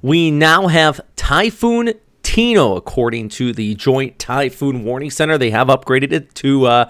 We now have Typhoon Tino, according to the Joint Typhoon Warning Center. They have upgraded it to a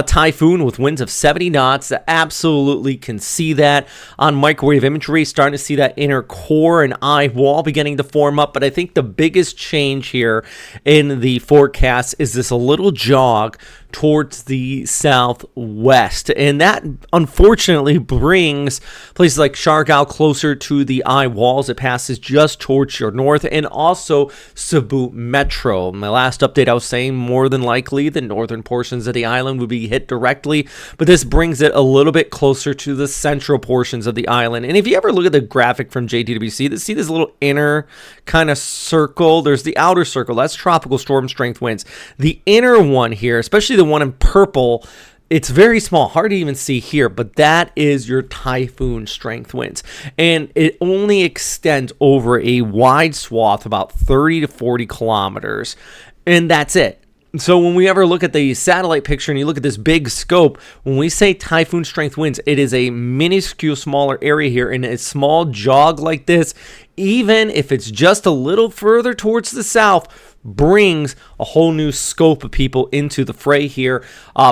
typhoon with winds of 70 knots. Absolutely can see that on microwave imagery. Starting to see that inner core and eye wall beginning to form up. But I think the biggest change here in the forecast is this a little jog towards the southwest, and that unfortunately brings places like Siargao closer to the eye walls. It passes just towards your north, and also Cebu Metro. My last update, I was saying more than likely the northern portions of the island would be hit directly, but this brings it a little bit closer to the central portions of the island. And if you ever look at the graphic from JTWC, see this little inner kind of circle. There's the outer circle, that's tropical storm strength winds. The inner one here, especially the one in purple, it's very small, hard to even see here, but that is your typhoon strength winds, and it only extends over a wide swath, about 30 to 40 kilometers, and that's it. So when we ever look at the satellite picture and you look at this big scope, when we say typhoon strength winds, it is a minuscule smaller area here, and a small jog like this, even if it's just a little further towards the south, brings a whole new scope of people into the fray here.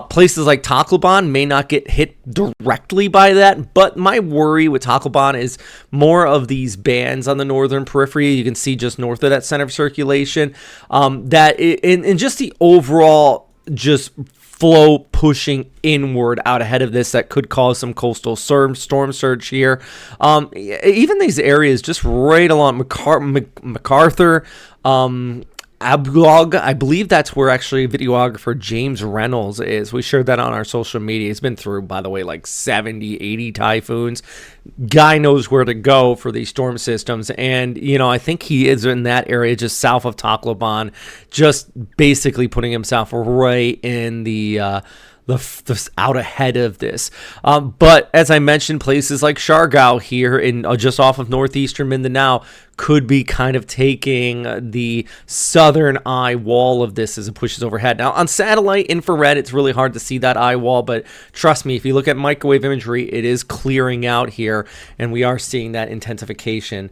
Places like Tacloban may not get hit directly by that, but my worry with Tacloban is more of these bands on the northern periphery. You can see just north of that center of circulation, and just the overall just flow pushing inward out ahead of this that could cause some coastal storm surge here. Even these areas just right along MacArthur, Ablog, I believe that's where actually videographer James Reynolds is. We shared that on our social media. He's been through, by the way, like 70, 80 typhoons. Guy knows where to go for these storm systems. And, I think he is in that area just south of Tacloban, just basically putting himself right in the out ahead of this. But as I mentioned, places like Siargao here in just off of northeastern Mindanao could be kind of taking the southern eye wall of this as it pushes overhead. Now, on satellite infrared, it's really hard to see that eye wall, but trust me, if you look at microwave imagery, it is clearing out here, and we are seeing that intensification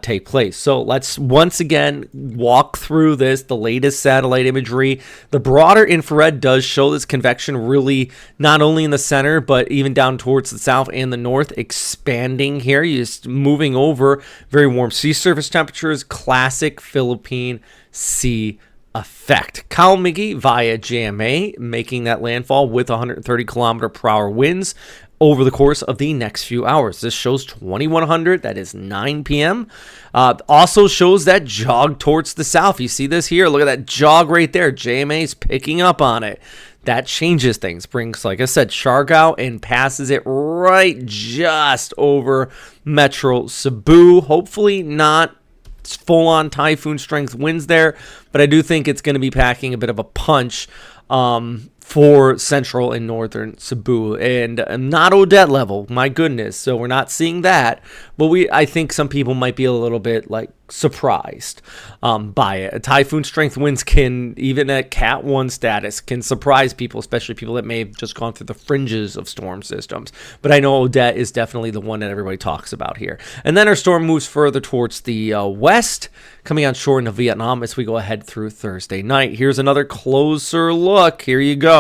take place. So let's once again walk through this, the latest satellite imagery. The broader infrared does show this convection really not only in the center, but even down towards the south and the north, expanding here. You're just moving over very warm sea surface temperatures, classic Philippine sea effect. Kalamigi via JMA making that landfall with 130 kilometer per hour winds over the course of the next few hours. This shows 2100, that is 9 p.m. Also shows that jog towards the south. You see this here, look at that jog right there. JMA is picking up on it. That changes things, brings, like I said, Siargao and passes it right just over Metro Cebu. Hopefully not full-on typhoon strength winds there, but I do think it's going to be packing a bit of a punch for central and northern Cebu, and not Odette level, my goodness. So we're not seeing that, but I think some people might be a little bit like surprised by it. Typhoon strength winds can, even at Cat 1 status, can surprise people, especially people that may have just gone through the fringes of storm systems. But I know Odette is definitely the one that everybody talks about here. And then our storm moves further towards the west, coming on shore into Vietnam as we go ahead through Thursday night. Here's another closer look. Here you go.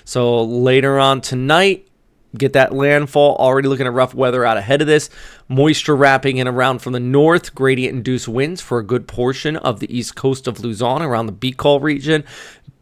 So later on tonight, get that landfall. Already looking at rough weather out ahead of this. Moisture wrapping in around from the north. Gradient-induced winds for a good portion of the east coast of Luzon around the Bicol region.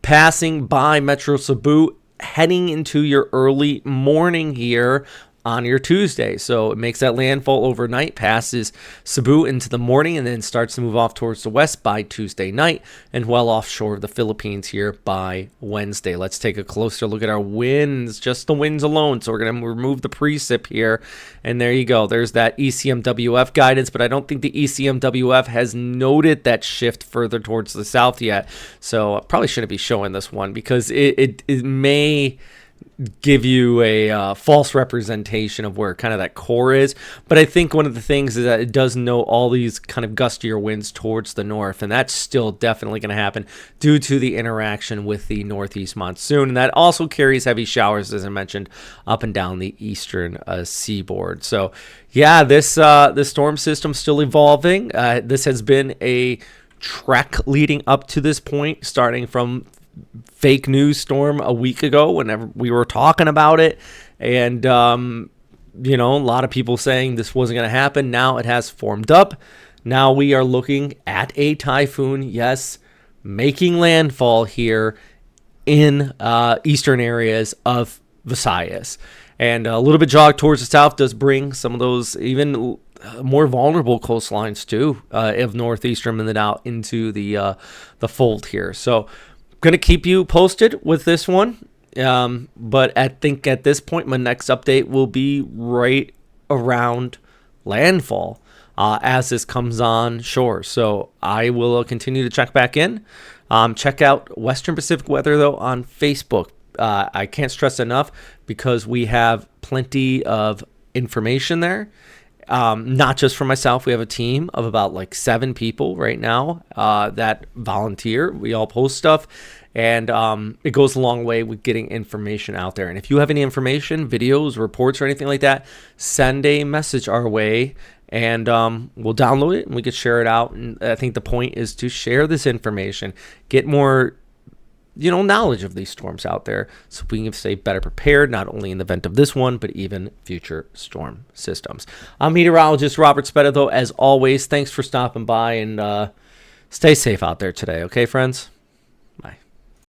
Passing by Metro Cebu, heading into your early morning here on your Tuesday. So it makes that landfall overnight, passes Cebu into the morning, and then starts to move off towards the west by Tuesday night and well offshore of the Philippines here by Wednesday. Let's take a closer look at our winds, just the winds alone. So we're going to remove the precip here, and there you go. There's that ECMWF guidance, but I don't think the ECMWF has noted that shift further towards the south yet. So I probably shouldn't be showing this one because it may give you a false representation of where kind of that core is. But I think one of the things is that it does know all these kind of gustier winds towards the north, and that's still definitely going to happen due to the interaction with the northeast monsoon. And that also carries heavy showers, as I mentioned, up and down the eastern seaboard. So yeah, this storm system still evolving. This has been a trek leading up to this point, starting from fake news storm a week ago whenever we were talking about it, and a lot of people saying this wasn't going to happen. Now it has formed up. Now we are looking at a typhoon, yes, making landfall here in eastern areas of Visayas, and a little bit jog towards the south does bring some of those even more vulnerable coastlines too of northeastern Mindanao into the fold here. So going to keep you posted with this one, but I think at this point my next update will be right around landfall as this comes on shore. So I will continue to check back in. Check out Western Pacific Weather, though, on Facebook. I can't stress enough because we have plenty of information there. Not just for myself. We have a team of about like 7 people right now that volunteer. We all post stuff, and it goes a long way with getting information out there. And if you have any information, videos, reports, or anything like that, send a message our way, and we'll download it and we can share it out. And I think the point is to share this information, get more knowledge of these storms out there, so we can stay better prepared, not only in the event of this one, but even future storm systems. I'm meteorologist Robert Spetta, though, as always. Thanks for stopping by, and stay safe out there today, okay, friends?